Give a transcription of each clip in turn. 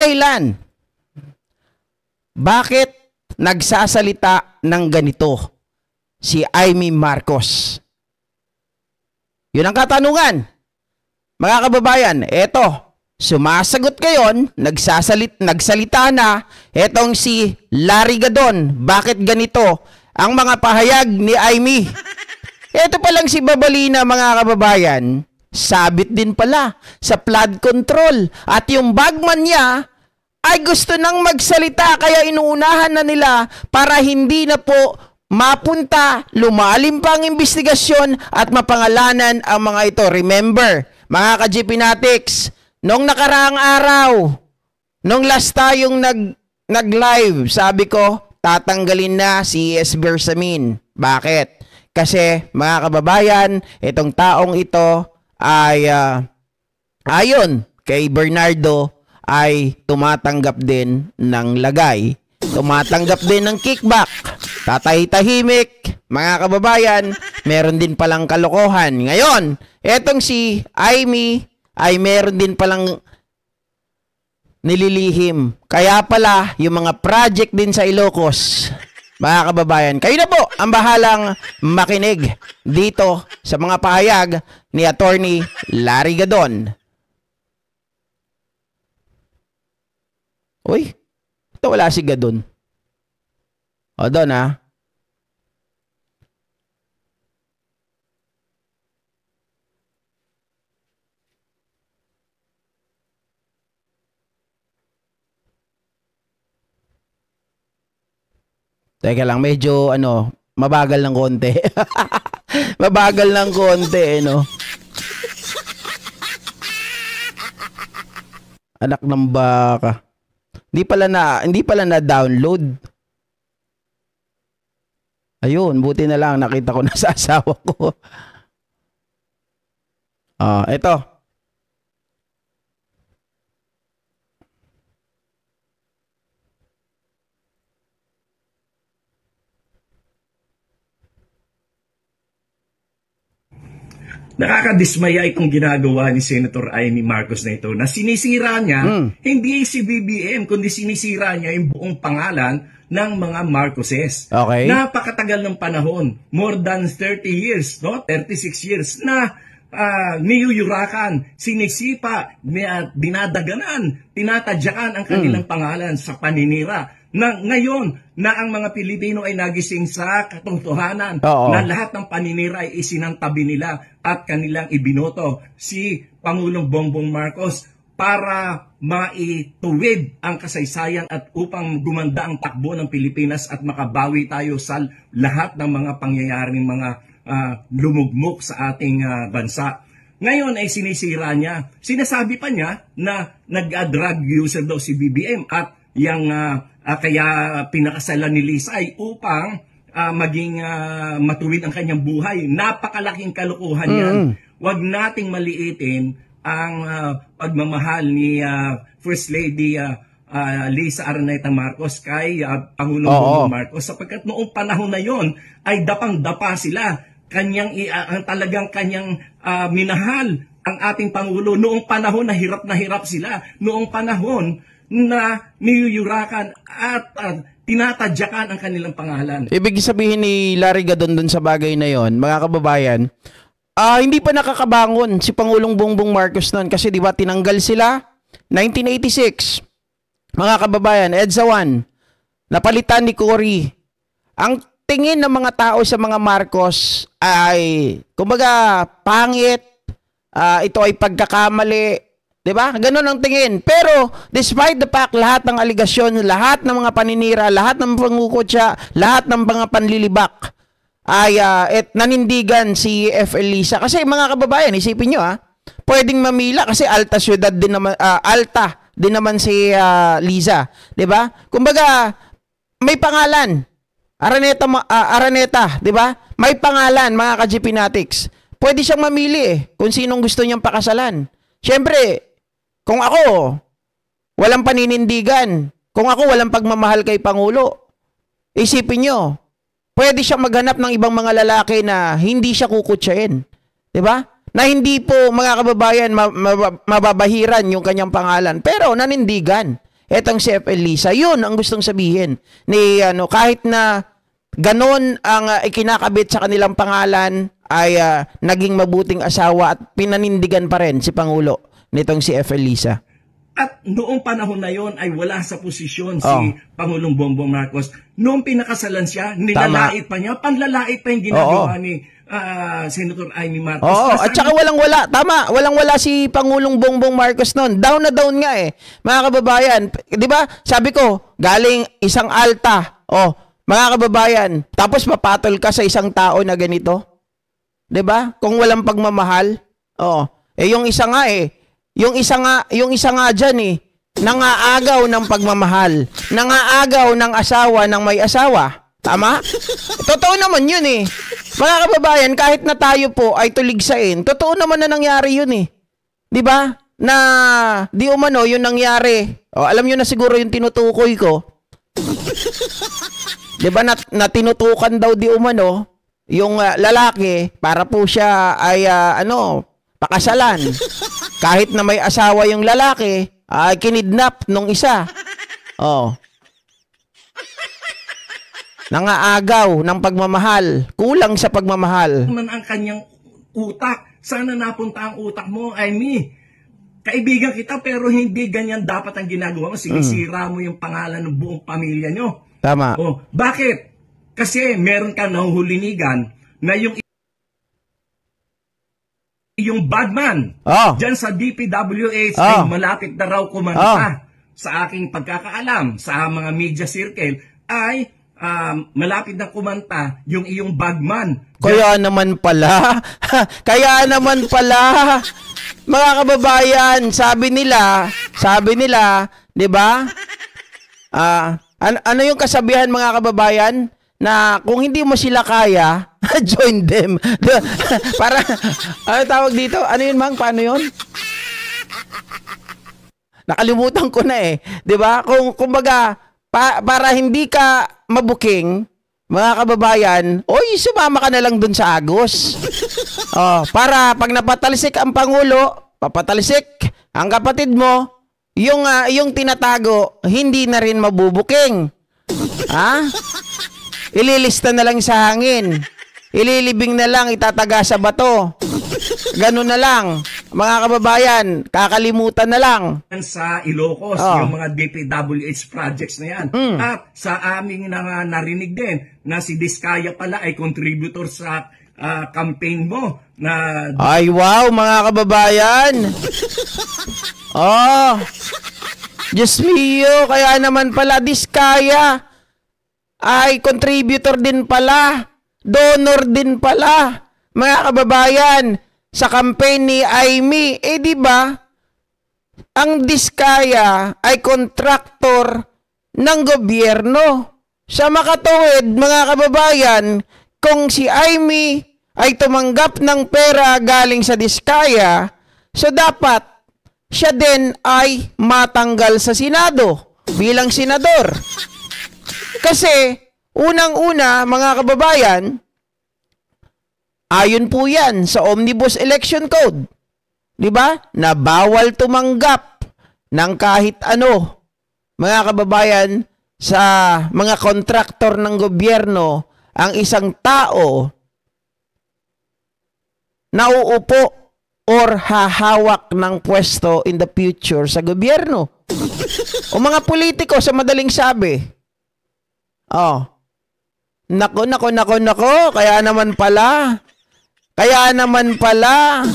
dahilan? Bakit nagsasalita ng ganito si Amy Marcos? Yun ang katanungan. Mga kababayan, eto, sumasagot ngayon, nagsalita na, etong si Larry Gadon. Bakit ganito ang mga pahayag ni Amy? Eto pa lang si Babalina, mga kababayan, sabit din pala sa flood control. At yung bagman niya ay gusto nang magsalita, kaya inuunahan na nila para hindi na po mapunta, lumalim pa ang investigasyon at mapangalanan ang mga ito. Remember, mga ka-GP Natics, nung nakaraang araw, nung last tayong nag-live, sabi ko, tatanggalin na si ES Bersamin. Bakit? Kasi, mga kababayan, itong taong ito ay, ayon kay Bernardo, ay tumatanggap din ng lagay, tumatanggap din ng kickback, tatahimik, mga kababayan, meron din palang kalokohan. Ngayon, etong si Amy ay meron din palang nililihim. Kaya pala, yung mga project din sa Ilocos, mga kababayan, kayo na po ang bahalang makinig dito sa mga pahayag ni Attorney Larry Gadon. Uy, ito wala si Gadon. O, doon ha. Teka lang, medyo mabagal ng konti. Mabagal ng konti, no? Anak ng baka. Hindi pala na download. Ayun, buti na lang nakita ko na sa asawa ko. Ito. Nakakadismaya itong ginagawa ni Senator Amy Marcos na ito, na sinisira niya hindi si BBM, kundi sinisira niya yung buong pangalan ng mga Marcoses. Okay. Napakatagal ng panahon, more than 30 years, no? 36 years na niyuyurakan, sinisipa, dinadaganan, tinatadyakan ang kanilang pangalan sa paninira. Na ngayon na ang mga Pilipino ay nagising sa katotohanan na lahat ng paninira ay isinantabi nila at kanilang ibinoto si Pangulong Bongbong Marcos para maituwid ang kasaysayan at upang gumanda ang takbo ng Pilipinas at makabawi tayo sa lahat ng mga pangyayaring mga lumugmok sa ating bansa. Ngayon ay sinisira niya. Sinasabi pa niya na nag-drug user daw si BBM at yung kaya pinakasalan ni Lisa ay upang maging matuwid ang kanyang buhay. Napakalaking kalokohan yan. Huwag nating maliitin ang pagmamahal ni First Lady Lisa Araneta Marcos kay Pangulong Bongbong Marcos, sapagkat noong panahon na yon ay dapang-dapa sila. Talagang kanyang minahal ang ating Pangulo noong panahon na hirap sila. Noong panahon na niyuyurakan at tinatadyakan ang kanilang pangalan. Ibig sabihin ni Larry Gadon dun sa bagay na yon, mga kababayan, hindi pa nakakabangon si Pangulong Bongbong Marcos noon kasi di ba tinanggal sila 1986. Mga kababayan, EDSA 1, napalitan ni Cory. Ang tingin ng mga tao sa mga Marcos ay kumbaga pangit, ito ay pagkakamali. Diba? Ganun ang tingin. Pero, despite the fact, lahat ng aligasyon, lahat ng mga paninira, lahat ng pangukutya, lahat ng mga panlilibak, ay nanindigan si FL Lisa. Kasi mga kababayan, isipin nyo pwedeng mamila kasi alta syudad din naman, alta din naman si Liza. Diba? Kumbaga, may pangalan. Araneta, diba? May pangalan, mga ka-GP Natics. Pwede siyang mamili kung sinong gusto niyang pakasalan. Siyempre, kung ako, walang paninindigan, kung ako walang pagmamahal kay Pangulo, isipin nyo, pwede siyang maghanap ng ibang mga lalaki na hindi siya kukutsain. Diba? Na hindi po, mga kababayan, mababahiran yung kanyang pangalan. Pero nanindigan. etong si FL Lisa. Yun ang gustong sabihin ni kahit na ganon ang ikinakabit sa kanilang pangalan ay naging mabuting asawa at pinanindigan pa rin si Pangulo nitong si FL Lisa. At noong panahon na yon ay wala sa posisyon si Pangulong Bongbong Marcos. Noong pinakasalan siya, nilalait pa niya, panlalait pa yung ginagawa ni Senator Amy Marcos. At saka walang-wala. Tama, walang-wala si Pangulong Bongbong Marcos noon. Down na down nga eh. Mga kababayan, di ba? Sabi ko, galing isang alta. Mga kababayan, tapos mapatol ka sa isang tao na ganito. Di ba? Kung walang pagmamahal. Yung isa nga yung isa nga dyan nangaagaw ng pagmamahal. Nangaagaw ng asawa ng may asawa. Tama? Totoo naman yun Mga kababayan, kahit na tayo po ay tuligsain, totoo naman na nangyari yun Di ba? Na di umano yun nangyari. Alam nyo na siguro yung tinutukoy ko. Di ba na tinutukan daw di umano yung lalaki para po siya ay pakasalan. Kahit na may asawa yung lalaki, kinidnap nung isa. Nangaagaw ng pagmamahal. Kulang sa pagmamahal. Ang kanyang utak. Sana napunta ang utak mo, Amy. Kaibigan kita pero hindi ganyan dapat ang ginagawa mo. Sinisira mo yung pangalan ng buong pamilya nyo. Tama. Bakit? Kasi meron ka nahuhulinigan na yung bagman dyan sa DPWH ay malapit na raw kumanta. Sa aking pagkakaalam, sa mga media circle, ay malapit na kumanta yung iyong bagman. Kaya naman pala, mga kababayan, sabi nila, di ba? Ano yung kasabihan mga kababayan? Na kung hindi mo sila kaya, join them. Para, ano tawag dito? Ano yun, Mang? Paano yun? Nakalimutan ko na Di ba? Kumbaga, para hindi ka mabuking, mga kababayan, sumama ka na lang dun sa Agos. Para pag napatalsik ang Pangulo, papatalsik ang kapatid mo, yung tinatago, hindi na rin mabubuking. Ililista na lang sa hangin. Ililibing na lang, itataga sa bato. Ganun na lang. Mga kababayan, kakalimutan na lang. Sa Ilocos, yung mga DPWH projects na yan. At sa aming narinig din na si Diskaya pala ay contributor sa campaign mo. Ay wow, mga kababayan. Diyos mio, kaya naman pala Diskaya ay contributor din pala, donor din pala, mga kababayan, sa campaign ni Amy. Di ba? Ang Diskaya ay kontraktor ng gobyerno. Sa makatuwid, mga kababayan, kung si Amy ay tumanggap ng pera galing sa Diskaya, so dapat siya din ay matanggal sa Senado bilang senador. Kasi, unang-una, mga kababayan, ayon po yan sa Omnibus Election Code. Di ba? Na bawal tumanggap ng kahit ano, mga kababayan, sa mga kontraktor ng gobyerno ang isang tao na uupo or hahawak ng pwesto in the future sa gobyerno. O mga politiko, sa madaling sabi. Nako. Kaya naman pala.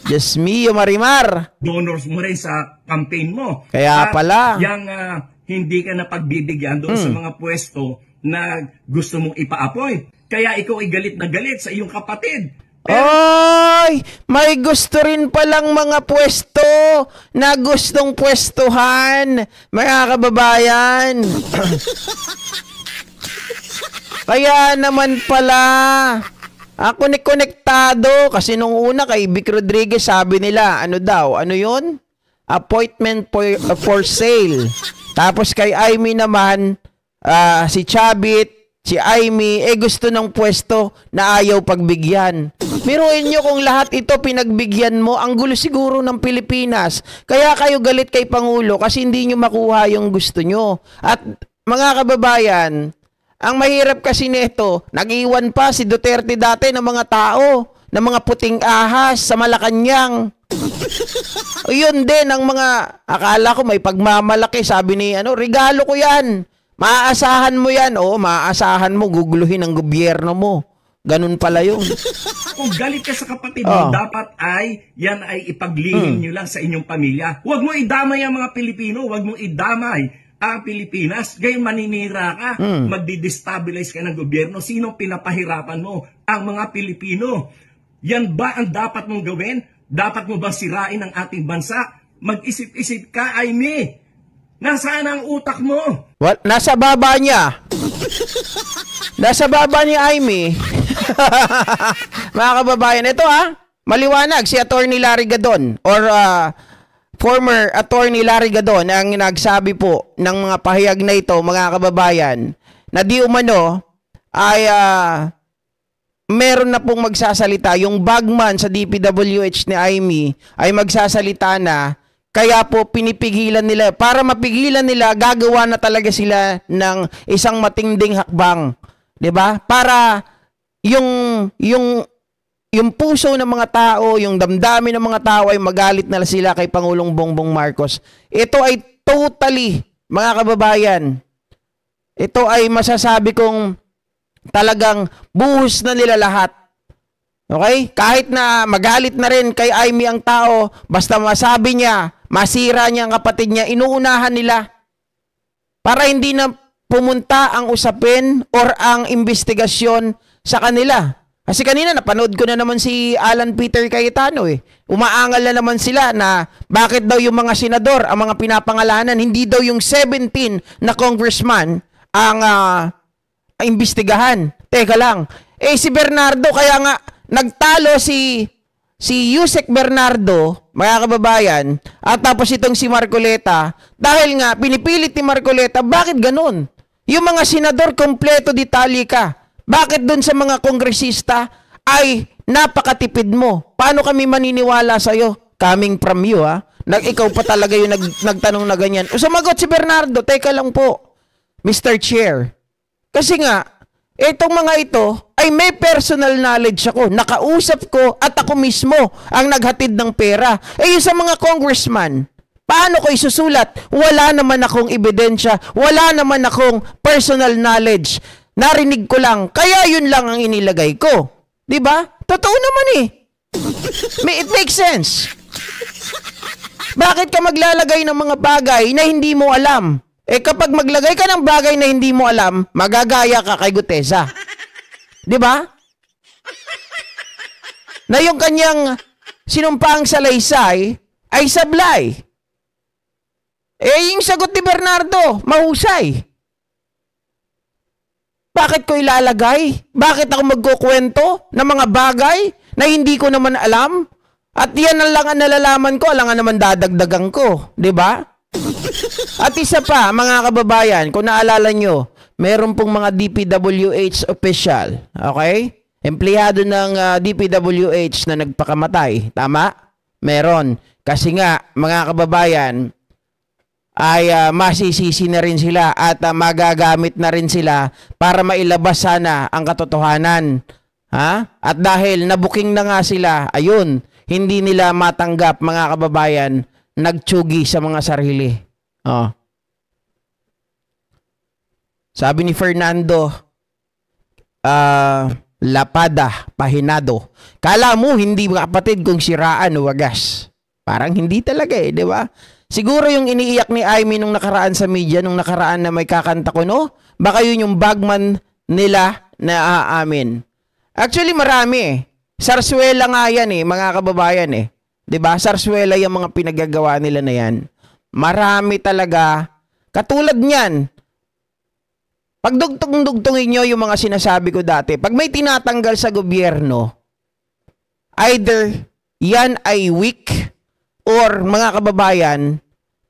Diyos mio, Marimar. Donors mo rin sa campaign mo. Kaya pala. Yang hindi ka na pagbibigyan doon sa mga pwesto na gusto mong ipa-appoint. Kaya ikaw ay galit na galit sa iyong kapatid. May gusto rin palang mga pwesto na gustong pwestuhan, mga kababayan. Kaya naman pala, ako konektado kasi nung una kay Vic Rodriguez sabi nila, ano yun? Appointment for sale. Tapos kay Amy naman, si Chavit, si Aimee, gusto ng pwesto na ayaw pagbigyan. Biruin nyo kung lahat ito pinagbigyan mo, ang gulo siguro ng Pilipinas. Kaya kayo galit kay Pangulo kasi hindi nyo makuha yung gusto nyo. At mga kababayan, ang mahirap kasi nito, nag-iwan pa si Duterte dati ng mga tao, ng mga puting ahas sa Malacanang. O yun din ang mga, akala ko may pagmamalaki, sabi ni, regalo ko yan. Maaasahan mo yan. Oo, maaasahan mo, guguluhin ang gobyerno mo. Ganun pala yun. Kung galit ka sa kapatid mo, dapat yan ay ipaglihim nyo lang sa inyong pamilya. Huwag mo idamay ang mga Pilipino, huwag mo idamay ang Pilipinas. Gayon maninira ka, magdi-destabilize ka ng gobyerno. Sinong pinapahirapan mo? Ang mga Pilipino. Yan ba ang dapat mong gawin? Dapat mo ba sirain ang ating bansa? Mag-isip-isip ka, Aimee. Nasaan ang utak mo? Well, nasa baba niya. Nasa baba ni Aimee. Mga kababayan, ito maliwanag si Attorney Larry Gadon or former Attorney Larry Gadon ang nagsabi po ng mga pahayag na ito, mga kababayan, na di umano ay meron na pong magsasalita. Yung bagman sa DPWH ni Aimee ay magsasalita na. Kaya po pinipigilan nila, para mapigilan nila, gagawa na talaga sila ng isang matinding hakbang. 'Di ba? Para yung puso ng mga tao, yung damdamin ng mga tao ay magalit na sila kay Pangulong Bongbong Marcos. Ito ay totally, mga kababayan, ito ay masasabi kong talagang buhos na nila lahat. Okay? Kahit na magalit na rin kay Aimee ang tao, basta masabi niya, masira niya ang kapatid niya, inuunahan nila. Para hindi na pumunta ang usapin or ang investigasyon sa kanila. Kasi kanina napanood ko na naman si Alan Peter Cayetano Umaangal na naman sila na bakit daw yung mga senador, ang mga pinapangalanan, hindi daw yung 17 na congressman ang imbestigahan. Teka lang. Si Bernardo, kaya nga nagtalo si Yusek Bernardo, mga kababayan, at tapos itong si Marcoleta, dahil nga pinipilit ni Marcoleta, bakit ganun? Yung mga senador, kompleto detalye ka. Bakit dun sa mga kongresista ay napakatipid mo? Paano kami maniniwala sa'yo? Coming from you, Ikaw pa talaga yung nagtanong na ganyan. Sumagot si Bernardo, teka lang po, Mr. Chair. Kasi nga, itong mga ito ay may personal knowledge ako. Nakausap ko at ako mismo ang naghatid ng pera. Yung sa mga congressman, paano ko isusulat? Wala naman akong ebidensya. Wala naman akong personal knowledge. Narinig ko lang. Kaya yun lang ang inilagay ko. Diba? Totoo naman It makes sense. Bakit ka maglalagay ng mga bagay na hindi mo alam? Kapag maglagay ka ng bagay na hindi mo alam, magagaya ka kay Gutesa. Di ba? Na yung kanyang sinumpaang salaysay ay sablay. Yung sagot ni Bernardo, mahusay. Bakit ko ilalagay? Bakit ako magkukwento ng mga bagay na hindi ko naman alam? At yan ang lang ang nalalaman ko, alangan naman dadagdagan ko. Di ba? At isa pa, mga kababayan, kung naalala nyo, meron pong mga DPWH official, okay? Empleyado ng DPWH na nagpakamatay. Tama? Meron. Kasi nga, mga kababayan, ay masisisi na rin sila at magagamit na rin sila para mailabas sana ang katotohanan. At dahil nabuking na nga sila, ayun, hindi nila matanggap, mga kababayan, nagtsugi sa mga sarili. Sabi ni Fernando Lapada Pahinado, kala mo hindi kapatid kung siraan o wagas. Parang hindi talaga di ba? Siguro yung iniiyak ni Aimee nung nakaraan sa media, nung nakaraan na may kakanta ko, no? Baka yun yung bagman nila na aamin. Actually, marami Sarsuela nga yan mga kababayan Diba? Sarsuela yung mga pinagagawa nila na yan. Marami talaga. Katulad niyan. Pagdugtong-dugtongin nyo yung mga sinasabi ko dati. Pag may tinatanggal sa gobyerno, either yan ay weak or mga kababayan,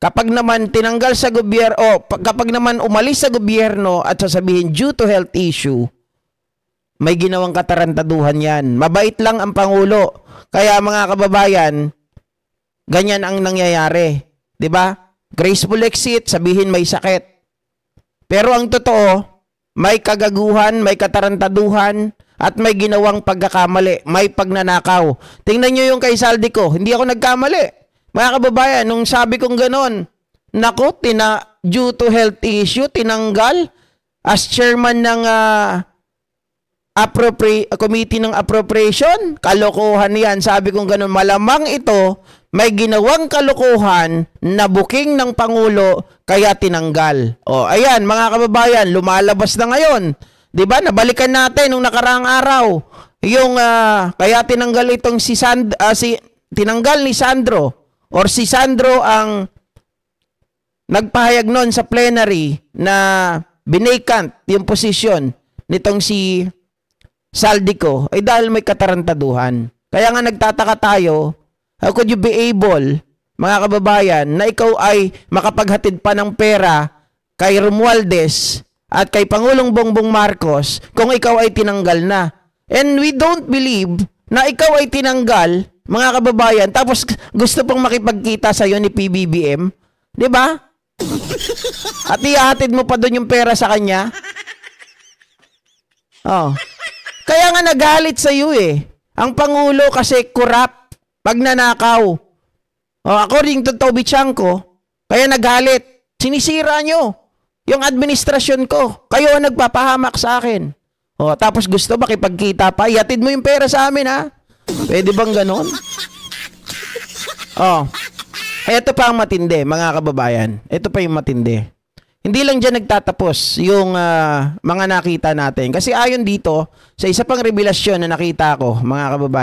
Kapag naman tinanggal sa gobyerno, kapag naman umalis sa gobyerno at sasabihin due to health issue, may ginawang katarantaduhan yan. Mabait lang ang Pangulo. Kaya mga kababayan, ganyan ang nangyayari. 'Di ba? Graceful exit, sabihin may sakit. Pero ang totoo, may kagaguhan, may katarantaduhan, at may ginawang pagkakamali, may pagnanakaw. Tingnan nyo yung kay Saldico, hindi ako nagkamali. Mga kababayan, nung sabi kong ganon, naku, due to health issue, tinanggal as chairman ng committee ng appropriation. Kalokohan yan. Sabi kong ganon, malamang ito, may ginawang kalokohan na booking ng Pangulo, kaya tinanggal. O, ayan, mga kababayan, lumalabas na ngayon. Diba? Nabalikan natin nung nakaraang araw. Yung, kaya tinanggal itong tinanggal ni Sandro, or si Sandro ang nagpahayag noon sa plenary na binakant yung posisyon nitong si Saldico ay dahil may katarantaduhan. Kaya nga nagtataka tayo, how could you be able, mga kababayan, na ikaw ay makapaghatid pa ng pera kay Romualdez at kay Pangulong Bongbong Marcos kung ikaw ay tinanggal na. And we don't believe na ikaw ay tinanggal, mga kababayan, tapos gusto pang makipagkita sa iyo ni PBBM, 'di ba? At ihahatid mo pa doon yung pera sa kanya. Oh. Kaya nga nagalit sa iyo eh. Ang Pangulo kasi corrupt, pagnanakaw. Oh, according to Toby Chanko, kaya nagalit. Sinisira nyo yung administrasyon ko. Kayo ang nagpapahamak sa akin. Oh, tapos gusto makipagkita pa, ihatid mo yung pera sa amin, ha? Pwede bang ganon? Oh. Ito pa ang matindi, mga kababayan. Ito pa yung matindi. Hindi lang dyan nagtatapos yung mga nakita natin. Kasi ayon dito, sa isa pang revelasyon na nakita ko, mga kababayan,